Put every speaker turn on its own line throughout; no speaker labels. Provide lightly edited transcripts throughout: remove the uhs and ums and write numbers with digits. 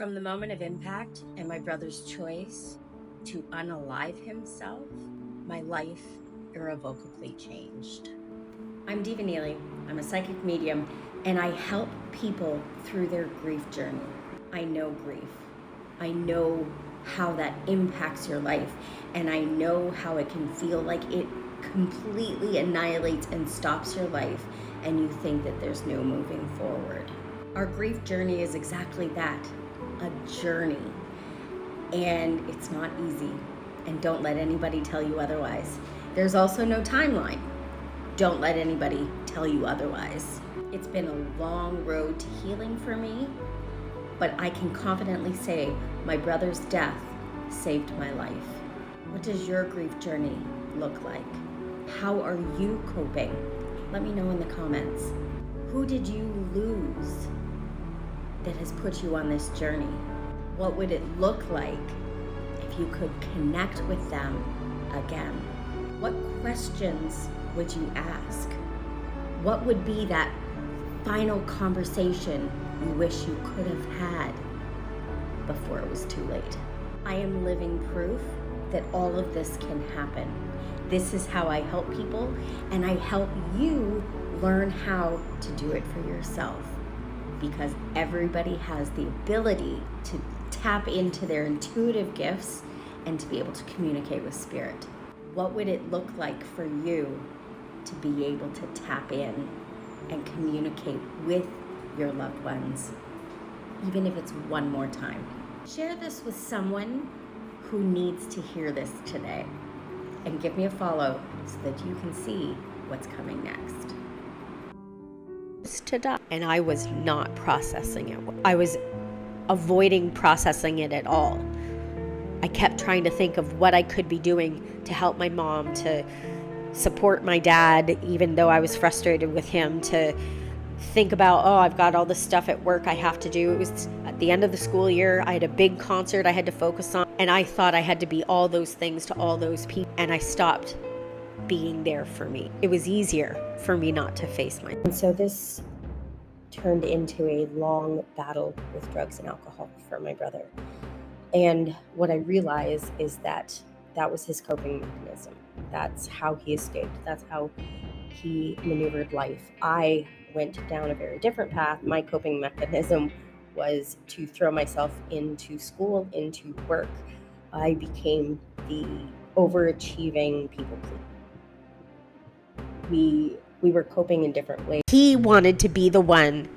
From the moment of impact and my brother's choice to unalive himself, my life irrevocably changed. I'm Diva Neely. I'm a psychic medium, and I help people through their grief journey. I know grief. I know how that impacts your life, and I know how it can feel like it completely annihilates and stops your life, and you think that there's no moving forward. Our grief journey is exactly that, a journey, and it's not easy, and don't let anybody tell you otherwise. There's also no timeline. Don't let anybody tell you otherwise. It's been a long road to healing for me, but I can confidently say my brother's death saved my life. What does your grief journey look like? How are you coping? Let me know in the comments. Who did you lose that has put you on this journey? What would it look like if you could connect with them again? What questions would you ask? What would be that final conversation you wish you could have had before it was too late? I am living proof that all of this can happen. This is how I help people, and I help you learn how to do it for yourself, because everybody has the ability to tap into their intuitive gifts and to be able to communicate with spirit. What would it look like for you to be able to tap in and communicate with your loved ones, even if it's one more time? Share this with someone who needs to hear this today, and give me a follow so that you can see what's coming next.
To die, and I was not processing it. I was avoiding processing it at all. I kept trying to think of what I could be doing to help my mom, to support my dad, even though I was frustrated with him, to think about, I've got all this stuff at work I have to do. It was at the end of the school year. I had a big concert I had to focus on, and I thought I had to be all those things to all those people, and I stopped being there for me. It was easier for me not to face my. And so this turned into a long battle with drugs and alcohol for my brother. And what I realized is that that was his coping mechanism. That's how he escaped. That's how he maneuvered life. I went down a very different path. My coping mechanism was to throw myself into school, into work. I became the overachieving people pleaser. We were coping in different ways. He wanted to be the one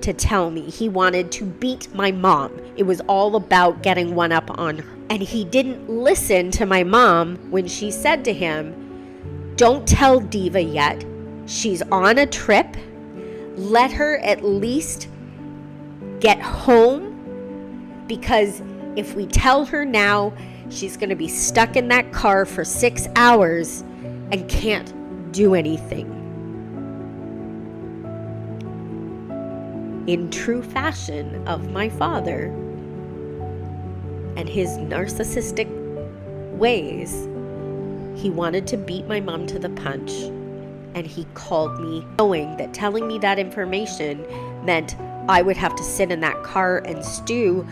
to tell me. He wanted to beat my mom. It was all about getting one up on her. And he didn't listen to my mom when she said to him, "Don't tell Diva yet. She's on a trip. Let her at least get home, because if we tell her now, she's going to be stuck in that car for 6 hours and can't do anything." In true fashion of my father and his narcissistic ways, he wanted to beat my mom to the punch, and he called me, knowing that telling me that information meant I would have to sit in that car and stew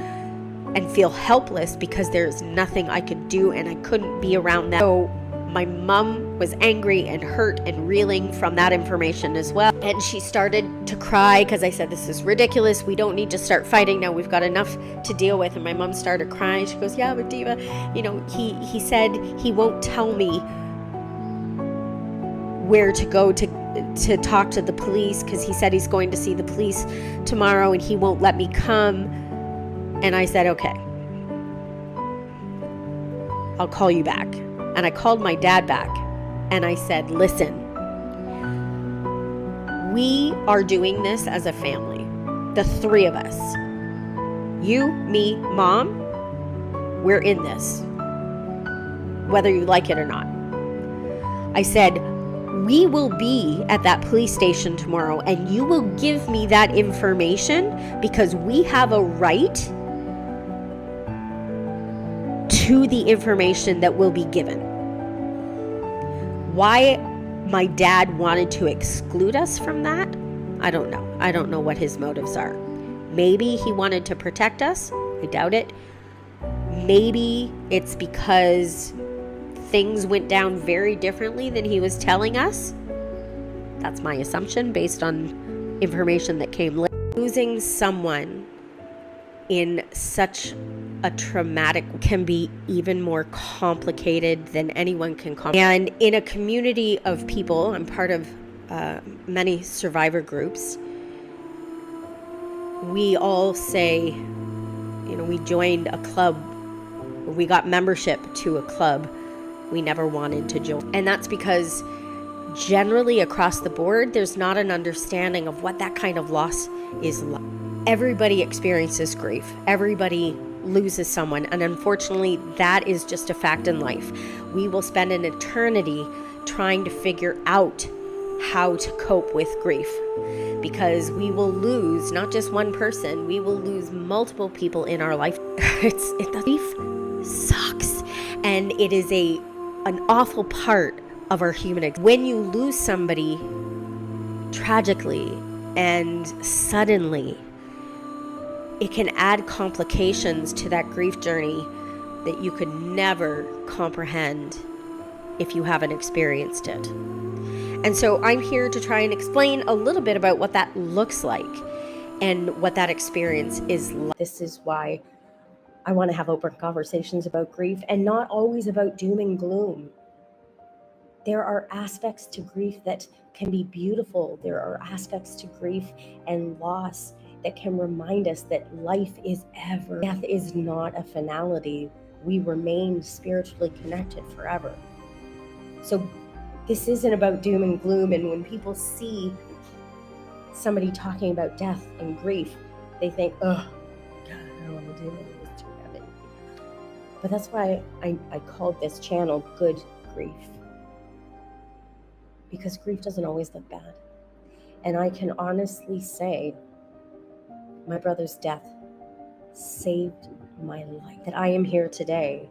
and feel helpless because there's nothing I could do and I couldn't be around them. So my mom was angry and hurt and reeling from that information as well. And she started to cry because I said, "This is ridiculous. We don't need to start fighting now. We've got enough to deal with." And my mom started crying. She goes, "Yeah, but Diva, he said he won't tell me where to go to talk to the police, because he said he's going to see the police tomorrow and he won't let me come." And I said, "Okay, I'll call you back." And I called my dad back and I said, "Listen, we are doing this as a family, the three of us. You, me, Mom, we're in this, whether you like it or not." I said, "We will be at that police station tomorrow and you will give me that information, because we have a right to the information that will be given." Why my dad wanted to exclude us from that, I don't know. I don't know what his motives are. Maybe he wanted to protect us. I doubt it. Maybe it's because things went down very differently than he was telling us. That's my assumption based on information that came later. Losing someone in such a traumatic can be even more complicated than anyone can comprehend. And in a community of people, I'm part of many survivor groups, we all say, we joined a club, we got membership to a club we never wanted to join. And that's because generally across the board, there's not an understanding of what that kind of loss is like. Everybody experiences grief. Everybody loses someone. And unfortunately, that is just a fact in life. We will spend an eternity trying to figure out how to cope with grief, because we will lose not just one person, we will lose multiple people in our life. Grief sucks. And it is an awful part of our human experience. When you lose somebody tragically and suddenly, it can add complications to that grief journey that you could never comprehend if you haven't experienced it. And so I'm here to try and explain a little bit about what that looks like and what that experience is like. This is why I want to have open conversations about grief, and not always about doom and gloom. There are aspects to grief that can be beautiful. There are aspects to grief and loss that can remind us that life is ever. Death is not a finality. We remain spiritually connected forever. So this isn't about doom and gloom. And when people see somebody talking about death and grief, they think, oh, God, I don't want to do it. It's too heavy. But that's why I called this channel Good Grief. Because grief doesn't always look bad. And I can honestly say my brother's death saved my life. That I am here today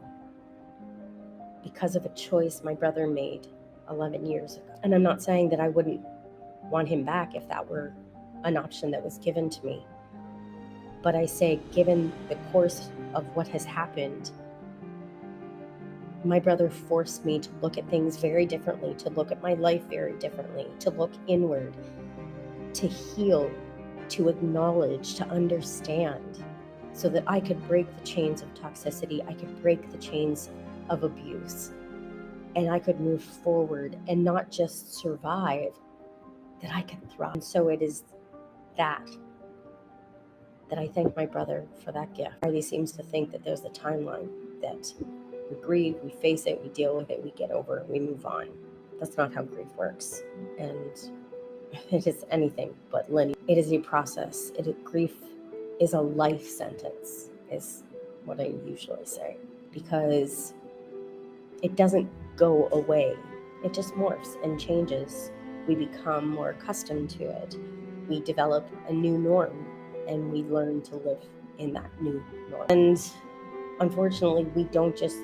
because of a choice my brother made 11 years ago. And I'm not saying that I wouldn't want him back if that were an option that was given to me. But I say, given the course of what has happened, my brother forced me to look at things very differently, to look at my life very differently, to look inward, to heal, to acknowledge, to understand, so that I could break the chains of toxicity, I could break the chains of abuse, and I could move forward and not just survive, that I could thrive. And so it is that I thank my brother for that gift. He seems to think that there's a timeline, that we grieve, we face it, we deal with it, we get over it, we move on. That's not how grief works. And it is anything but linear. It is a process. Grief is a life sentence, is what I usually say, because it doesn't go away. It just morphs and changes. We become more accustomed to it. We develop a new norm, and we learn to live in that new norm. And unfortunately, we don't just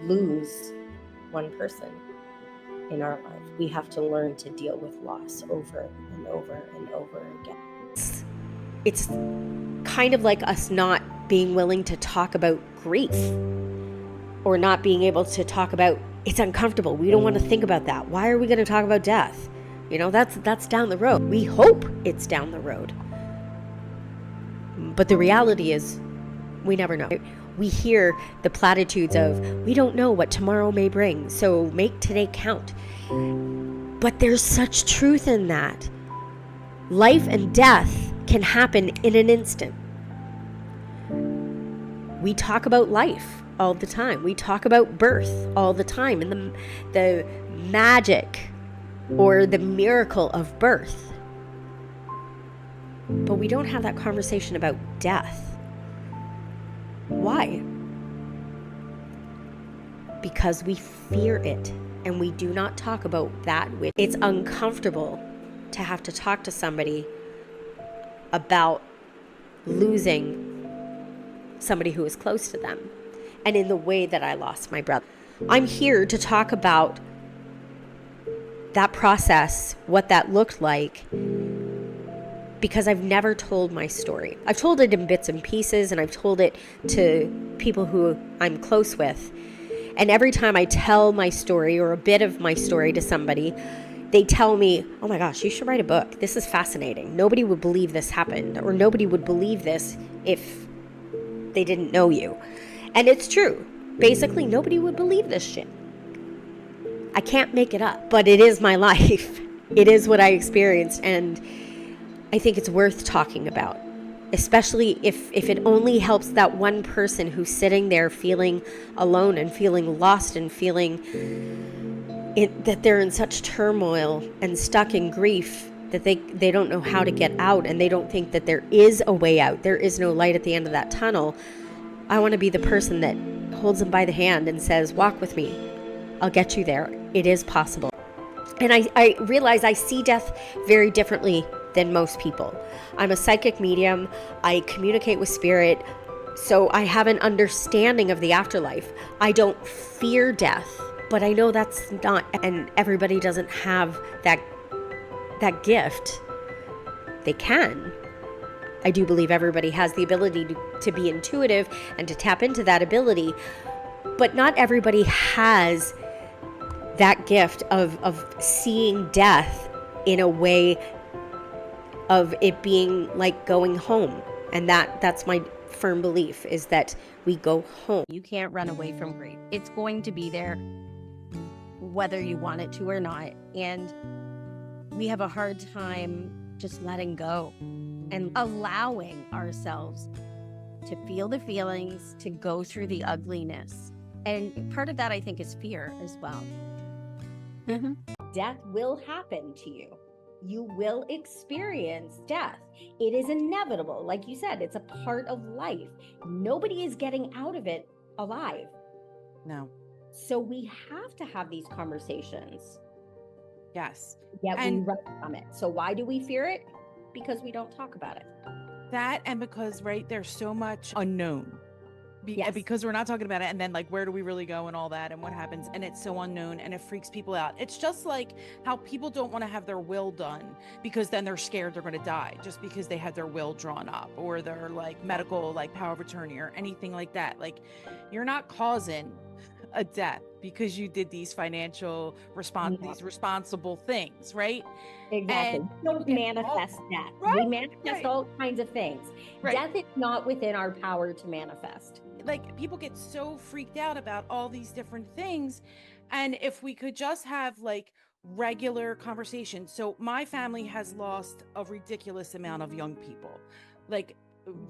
lose one person in our life. We have to learn to deal with loss over and over and over again. It's kind of like us not being willing to talk about grief, or not being able to talk about, it's uncomfortable. We don't want to think about that. Why are we going to talk about death? That's down the road. We hope it's down the road. But the reality is, we never know. We hear the platitudes of, we don't know what tomorrow may bring, so make today count. But there's such truth in that. Life and death can happen in an instant. We talk about life all the time. We talk about birth all the time, and the magic or the miracle of birth. But we don't have that conversation about death. Why? Because we fear it, and we do not talk about that. It's uncomfortable to have to talk to somebody about losing somebody who is close to them, and in the way that I lost my brother. I'm here to talk about that process, what that looked like, because I've never told my story. I've told it in bits and pieces, and I've told it to people who I'm close with. And every time I tell my story or a bit of my story to somebody, they tell me, oh my gosh, you should write a book. This is fascinating. Nobody would believe this happened, or nobody would believe this if they didn't know you. And it's true. Basically, nobody would believe this shit. I can't make it up, but it is my life. It is what I experienced, and I think it's worth talking about, especially if it only helps that one person who's sitting there feeling alone and feeling lost and feeling that they're in such turmoil and stuck in grief that they don't know how to get out, and they don't think that there is a way out. There is no light at the end of that tunnel. I want to be the person that holds them by the hand and says, walk with me. I'll get you there. It is possible. And I realize I see death very differently than most people. I'm a psychic medium. I communicate with spirit. So I have an understanding of the afterlife. I don't fear death, but I know that's not, and everybody doesn't have that gift. They can. I do believe everybody has the ability to be intuitive and to tap into that ability, but not everybody has that gift of seeing death in a way of it being like going home. And that's my firm belief, is that we go home.
You can't run away from grief. It's going to be there whether you want it to or not. And we have a hard time just letting go and allowing ourselves to feel the feelings, to go through the ugliness. And part of that, I think, is fear as well.
Mm-hmm. Death will happen to you. You will experience death. It is inevitable. Like you said, it's a part of life. Nobody is getting out of it alive.
No.
So we have to have these conversations.
Yes.
Yet we run from it. So why do we fear it? Because we don't talk about it.
That, and because, right, there's so much unknown.
Yes.
Because we're not talking about it, and then like, where do we really go and all that, and what happens, and it's so unknown, and it freaks people out. It's just like how people don't want to have their will done because then they're scared they're going to die just because they had their will drawn up, or their like medical like power of attorney or anything like that. Like, you're not causing a death because you did these financial these responsible things, right?
Exactly.
And
We don't manifest that.
Right,
We manifest
right.
all kinds of things.
Right.
Death is not within our power to manifest.
Like, people get so freaked out about all these different things, and if we could just have like regular conversations. So my family has lost a ridiculous amount of young people, like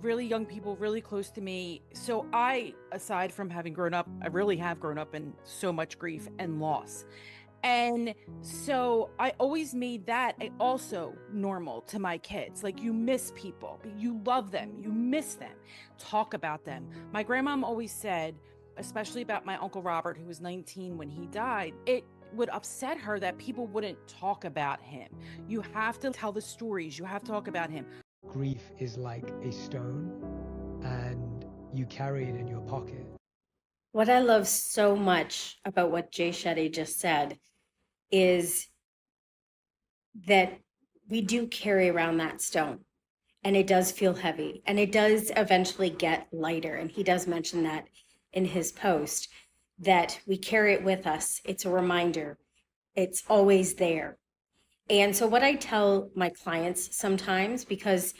really young people really close to me. So I, aside from having grown up, I really have grown up in so much grief and loss. And so I always made that also normal to my kids. Like, you miss people, but you love them, you miss them, talk about them. My grandmom always said, especially about my Uncle Robert, who was 19 when he died, it would upset her that people wouldn't talk about him. You have to tell the stories, you have to talk about him.
Grief is like a stone, and you carry it in your pocket.
What I love so much about what Jay Shetty just said is that we do carry around that stone, and it does feel heavy, and it does eventually get lighter. And he does mention that in his post, that we carry it with us. It's a reminder. It's always there. And so what I tell my clients sometimes, because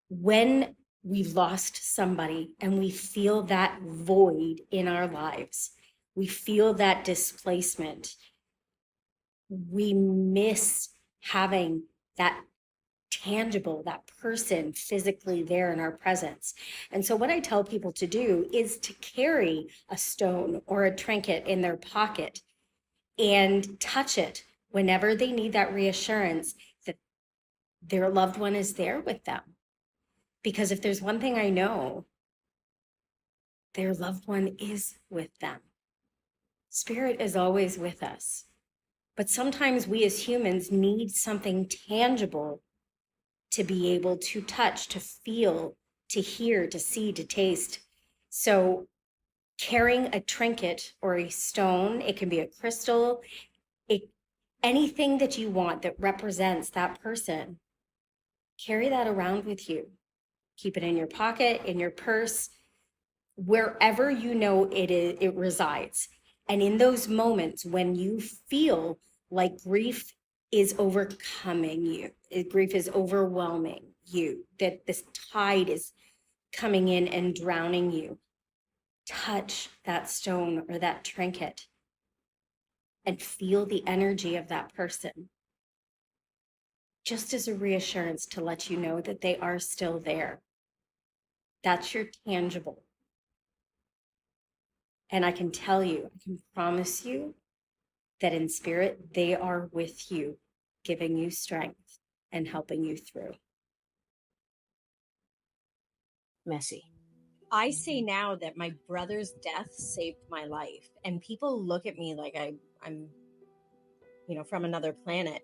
when we've lost somebody and we feel that void in our lives, we feel that displacement, we miss having that tangible, that person physically there in our presence. And so what I tell people to do is to carry a stone or a trinket in their pocket and touch it whenever they need that reassurance that their loved one is there with them. Because if there's one thing I know, their loved one is with them. Spirit is always with us. But sometimes we as humans need something tangible to be able to touch, to feel, to hear, to see, to taste. So carrying a trinket or a stone, it can be a crystal, anything that you want that represents that person, Carry that around with you. Keep it in your pocket, in your purse, wherever you know it resides. And in those moments when you feel like grief is overcoming you, grief is overwhelming you, that this tide is coming in and drowning you, touch that stone or that trinket and feel the energy of that person, just as a reassurance to let you know that they are still there. That's your tangible. And I can tell you, I can promise you that in spirit, they are with you, giving you strength and helping you through.
Messy.
I say now that my brother's death saved my life, and people look at me like I'm, from another planet.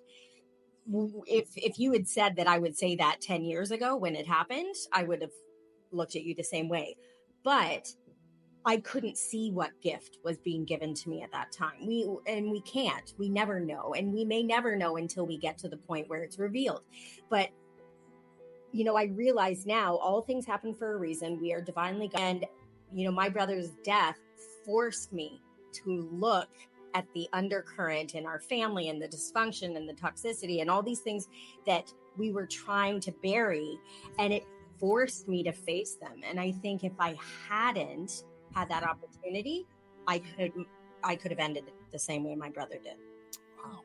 If you had said that I would say that 10 years ago when it happened, I would have looked at you the same way. But I couldn't see what gift was being given to me at that time. We can't. We never know, and we may never know until we get to the point where it's revealed. But I realize now all things happen for a reason. We are divinely guided. And my brother's death forced me to look at the undercurrent in our family and the dysfunction and the toxicity and all these things that we were trying to bury, and it forced me to face them. And I think if I hadn't had that opportunity, I could have ended it the same way my brother did.
Wow.